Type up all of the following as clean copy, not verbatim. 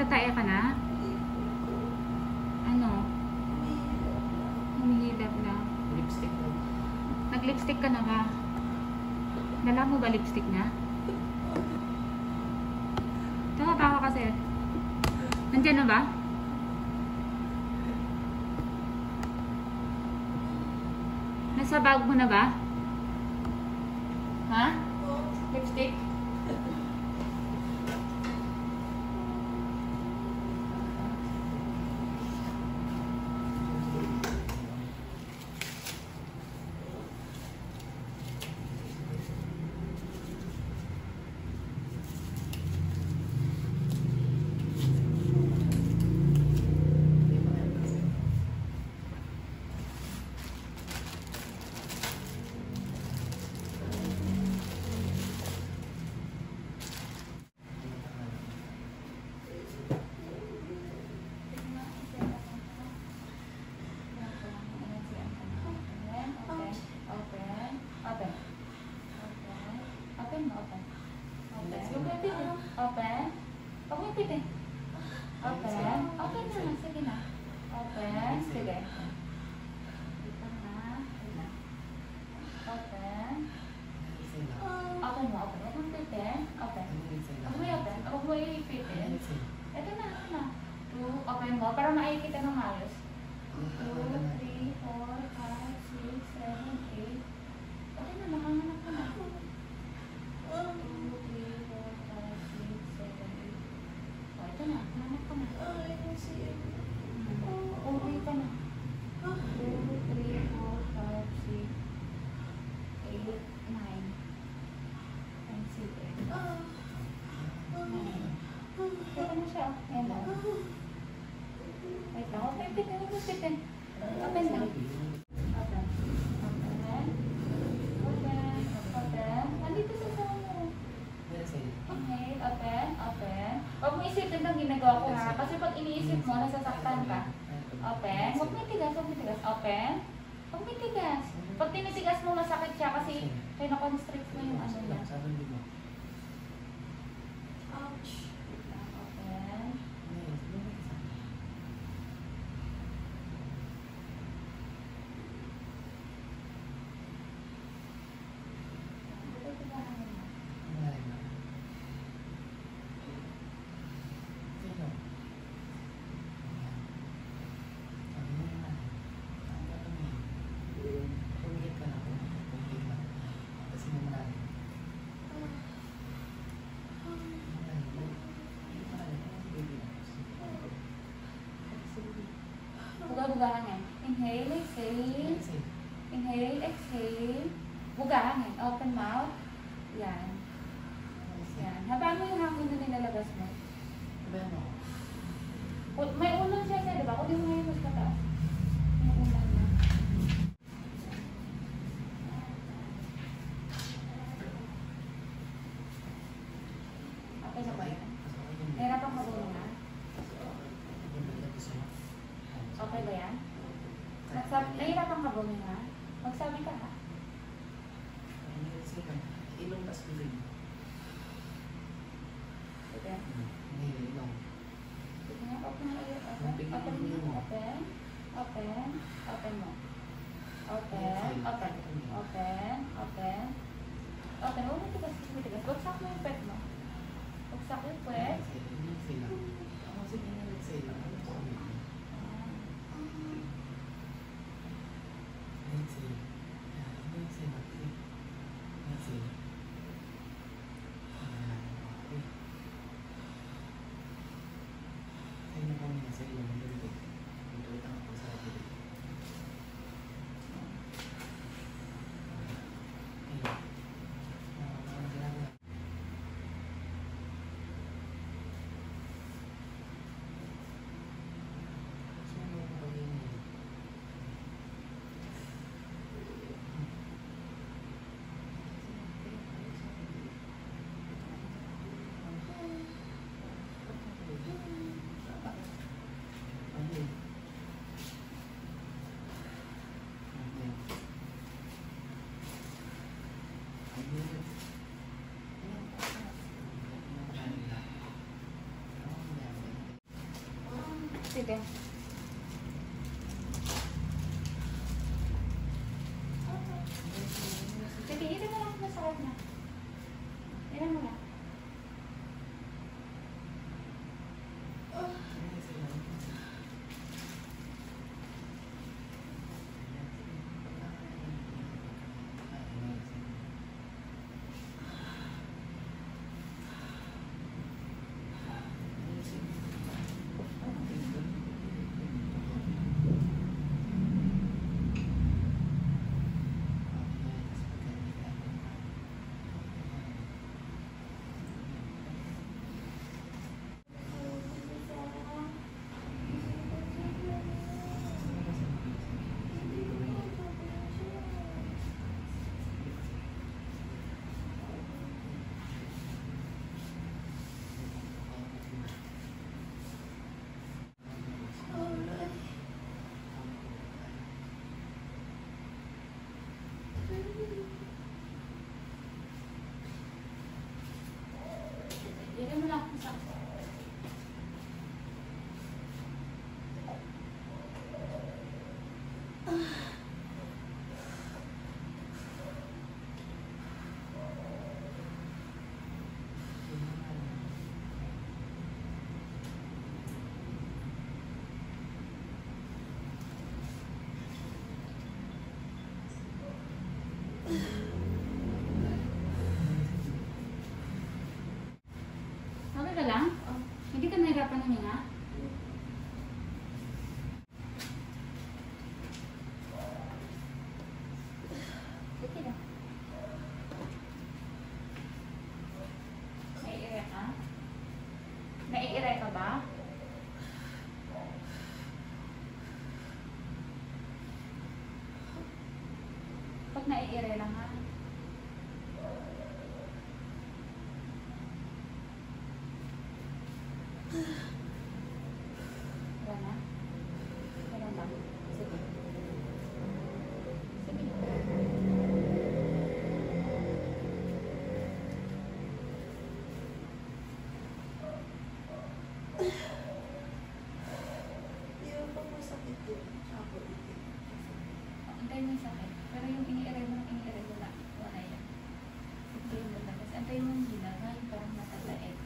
Nagtataya ka na? Ano? Humihilap lang. Lipstick lang. Nag-lipstick ka na ba? Dala mo ba lipstick na? Tumatawa kasi. Nandyan na ba? Nasa bag mo na ba? Ha? Lipstick? Open. Pag-ipit eh. Open. Open na. Sige na. Open. Sige. Ito na. Open. Open mo. Open. Huwag mong pitin. Open. Huwag mo i-open. Huwag mo i-pitin. Ito na. Ito na. 2. Open mo para maikita ng ayos. 2, 3, 4, 5, 6, 7, 8. Okay na. Nakahanap ka na. 2, 3, 4, 5, 6, 7, 8. O, ito na. Nahanap ka na. Uwi ka na. 2, 3, 4, 5, 6, 8, 9. And 6. Ito na siya. Ayan na. Wait lang. Open. Pitin. Pitin. Open lang. Open. Open. Open. Open. Nandito sa phone mo. Okay. Open. Open. Huwag mo isipin ang ginagawa ko ha. Kasi pag iniisip mo, nasasaktan ka. Open. Huwag may tigas. Huwag may tigas. Open. Huwag may tigas. Pag tinitigas mo, masakit siya kasi kina-constrict mo yung ano niya. Ouch. Open. Buga-bugahan yan. Inhale, exhale. Inhale, exhale. Bugahan yan. Open mouth. Yan. Yan. Habaan mo yung hangin na nilalabas mo. May ulan siya siya, diba? Kunin mo ngayon mas mataas. May ulan na. Okay na ba yan? Hirapan ka ba na? Okay ba yan? Nahirapan ka ba nga? Magsabi ka ha? Ilong tas piling. Sige. Ilong. Open mo ulit. Open. Open. Open. Open mo. Open. Open. Open. Open. Open. Huwag mo tigas. Bagsak mo yung pet mo. Bagsak yung pet. Sige. Sige, ilan mo lang masakit na. Ilan mo lang. Ilan mo lang masakit. Okay ka lang? Hindi ka nahirapan huminga? Sige lang. Naiire ka? Naiire ka ba? Pag naiire lang ha? Wala na? Wala na? Sige. Sige. Hindi mo pa masakit yun. Ako dito. Antayin mo yung sakit. Pero yung iniiray mo na. Wala yan. Antayin mo na. Kasi antayin mo yung hilangan. Parang matalain.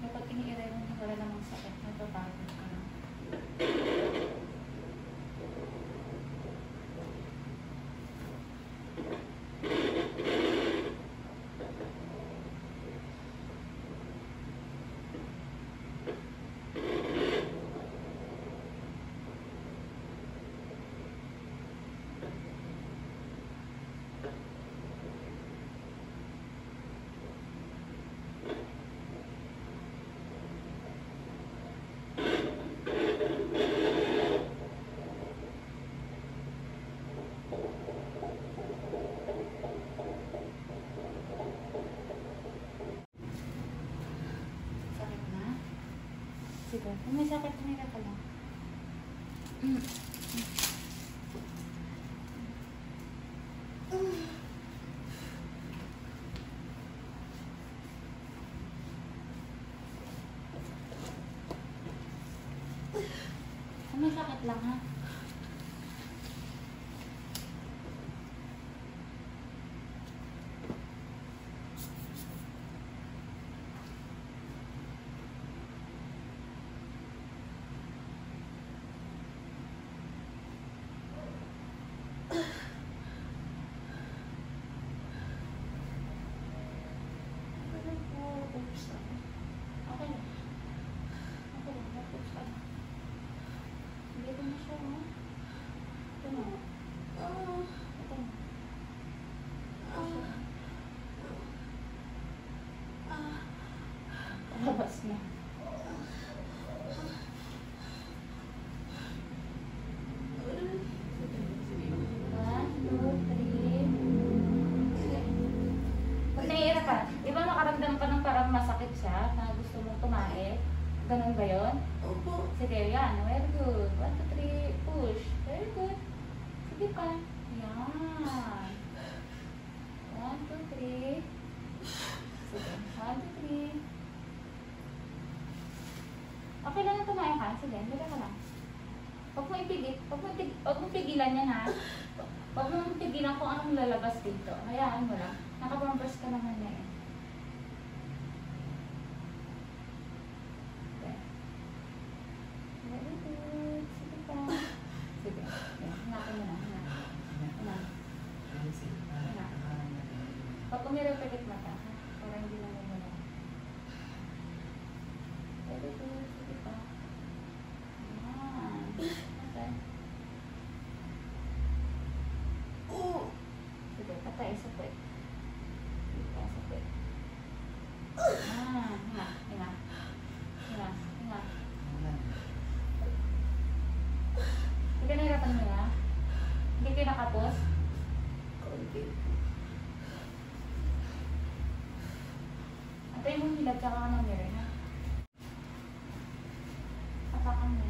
Kapag iniiray mo wala namang sakit, napapagod ka lang. Sakit na? Sige. Kung may sakit, tumira ka lang. Kung may sakit lang ha? Okay lang. Okay lang. Tapos ka na. Dito na siya, ha? Ito na. Ito na. Palabas na. One, two, three. Sige. Pag naiira ka, di ba nakaramdam ka ng parang masakit siya na gusto mong tumae? Ganun ba yun? Opo. Sige, yan. Very good. 1, 2, 3. Push. Very good. Sige pa. Yan. 1, 2, 3. Sige. 1, 2, 3. Okay lang na tumaya ka. Sige, liga ka lang. Huwag mo ipigil. Huwag mo pigilan yan ha. Huwag mo pigilan kung anong lalabas dito. Hayaan mo lang. Nakapampers ka naman na eh. Okay. Very good. Sige pa. Sige. Hinakin mo na. Pag umirapagit mata, para hindi na muna. Very good. Sige pa. Okay. Sige, patay sa puwet. Sige, sa puwet. Hinga. Hinga. Hinga. Hinga. Sige, nahirapan mo na. Hindi kayo nakapos. Atay mo nila, tsaka ka ng mirror, ha? Apakan mo.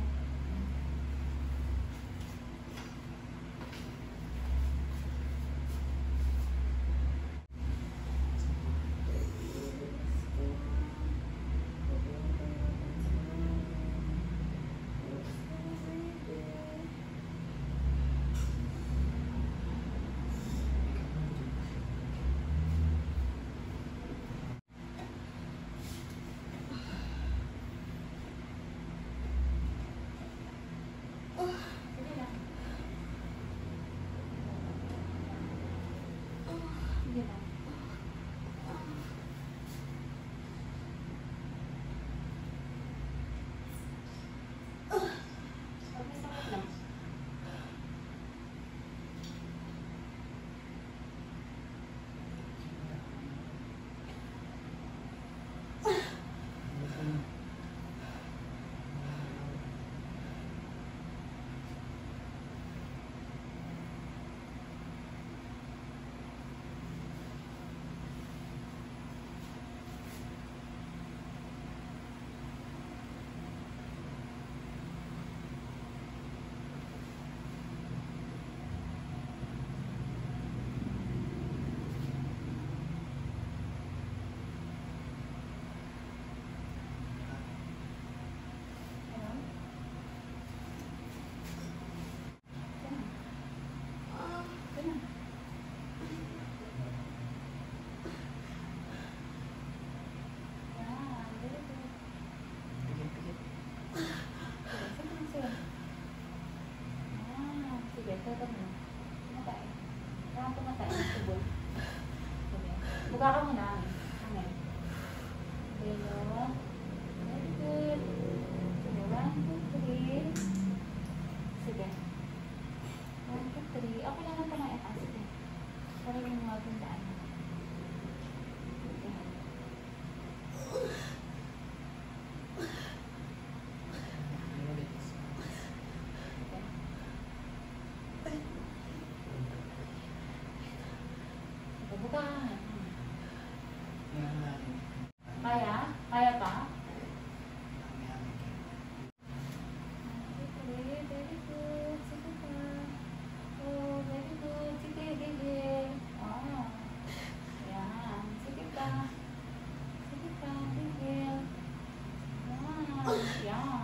Sige lang. Sige lang. Pag may sakit lang. Buka ka muna. Amen. Belo. Very good. Sige, 1, 2, 3. Sige. 1, 2, 3. Okay lang na tumae ka. Sige. Para yung mga tindaan. Sige. Buka ka. Kaya? Kaya pa? Okay, very good. Sige pa. Oh, very good. Sige, gigil. Yan. Sige pa. Sige pa, gigil. Yan.